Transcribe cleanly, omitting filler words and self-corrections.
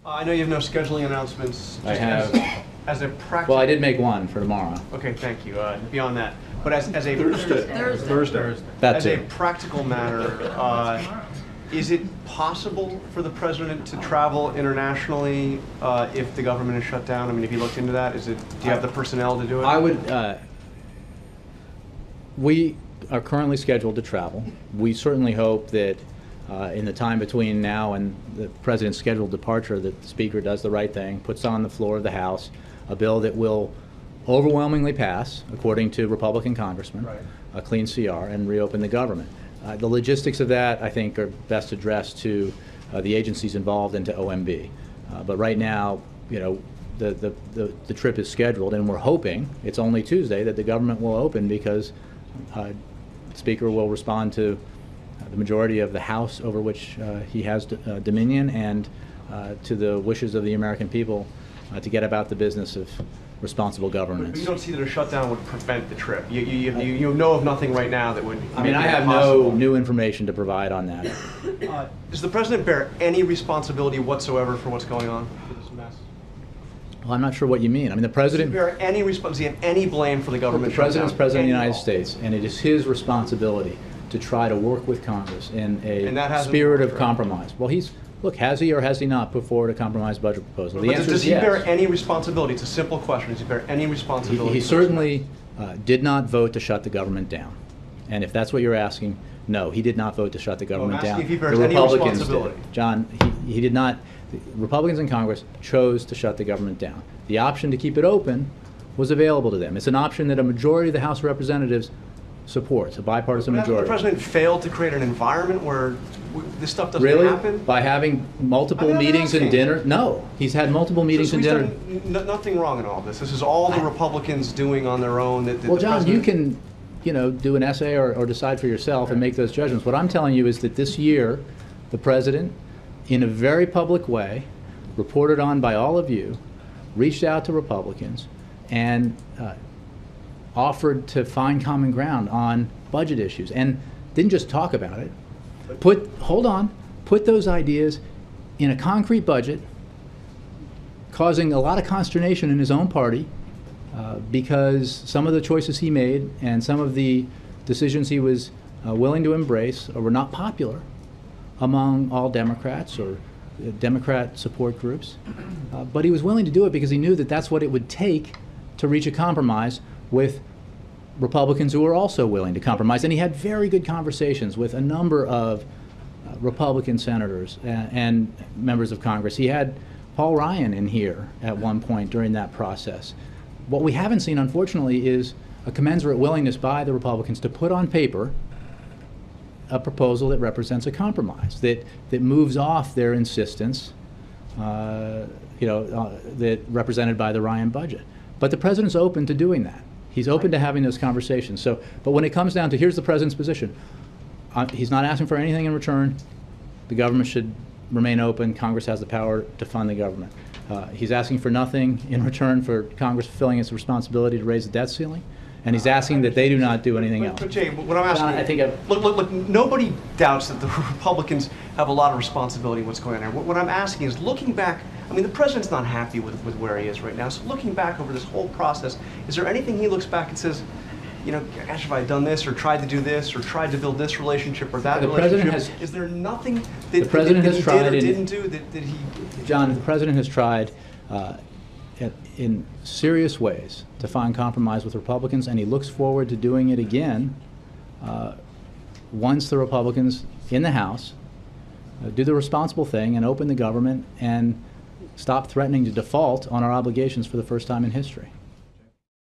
I know you have no scheduling announcements. I have. As a practical. Well, I did make one for tomorrow. Okay, thank you. Beyond that, but as a Thursday. That as too. a practical matter, is it possible for the president to travel internationally if the government is shut down? I mean, have you looked into that? Do you have the personnel to do it? I would. We are currently scheduled to travel. We certainly hope that in the time between now and the president's scheduled departure, that the Speaker does the right thing, puts on the floor of the House a bill that will overwhelmingly pass, according to Republican congressmen, Right. a clean CR, and reopen the government. The logistics of that, I think, are best addressed to the agencies involved and to OMB. But right now, you know, the trip is scheduled, and we're hoping, it's only Tuesday, that the government will open because the Speaker will respond to the majority of the House over which he has dominion, and to the wishes of the American people to get about the business of responsible governance. But you don't see that a shutdown would prevent the trip. You know of nothing right now that would. I mean, I have no new information to provide on that. Does the president bear any responsibility whatsoever for what's going on for this mess? Well, I'm not sure what you mean. I mean, the president. Does he bear any does he have any blame for the government The president's shutdown? president of the United States, and it is his responsibility to try to work with Congress in a spirit of compromise. Well, look, has he or has he not put forward a compromise budget proposal? The answer does is he yes. bear any responsibility? It's a simple question. Does he bear any responsibility? He certainly did not vote to shut the government down. And if that's what you're asking, no, he did not vote to shut the government I'm asking down. if he bears The any Republicans responsibility. did. John, he did not. The Republicans in Congress chose to shut the government down. The option to keep it open was available to them. It's an option that a majority of the House of Representatives supports, a bipartisan Hasn't majority. the president failed to create an environment where this stuff doesn't Really? happen? By having multiple I'm not meetings and asking. dinner? No. He's had multiple meetings So and he's dinner. done nothing wrong in all this. This is all the Republicans doing on their own. Well, John, you can, do an essay or decide for yourself and make those judgments. What I'm telling you is that this year, the president, in a very public way, reported on by all of you, reached out to Republicans and offered to find common ground on budget issues, and didn't just talk about it. Put those ideas in a concrete budget, causing a lot of consternation in his own party because some of the choices he made and some of the decisions he was willing to embrace were not popular among all Democrats or Democrat support groups. But he was willing to do it because he knew that that's what it would take to reach a compromise with Republicans who were also willing to compromise. And he had very good conversations with a number of Republican senators and members of Congress. He had Paul Ryan in here at one point during that process. What we haven't seen, unfortunately, is a commensurate willingness by the Republicans to put on paper a proposal that represents a compromise, that moves off their insistence, that represented by the Ryan budget. But the president's open to doing that. He's open to having those conversations. But when it comes down to, here's the president's position. He's not asking for anything in return. The government should remain open. Congress has the power to fund the government. He's asking for nothing in return for Congress fulfilling its responsibility to raise the debt ceiling. And he's asking that they do not do anything else. But Jay, what I'm asking, John, I think look, nobody doubts that the Republicans have a lot of responsibility in what's going on here. What I'm asking is, looking back, I mean, the president's not happy with where he is right now. So looking back over this whole process, is there anything he looks back and says, gosh, if I had done this, or tried to do this, or tried to build this relationship, or that relationship, is there nothing that, the president that has he tried did or didn't do that he... John, the president has tried in serious ways to find compromise with Republicans, and he looks forward to doing it again once the Republicans in the House do the responsible thing and open the government and stop threatening to default on our obligations for the first time in history.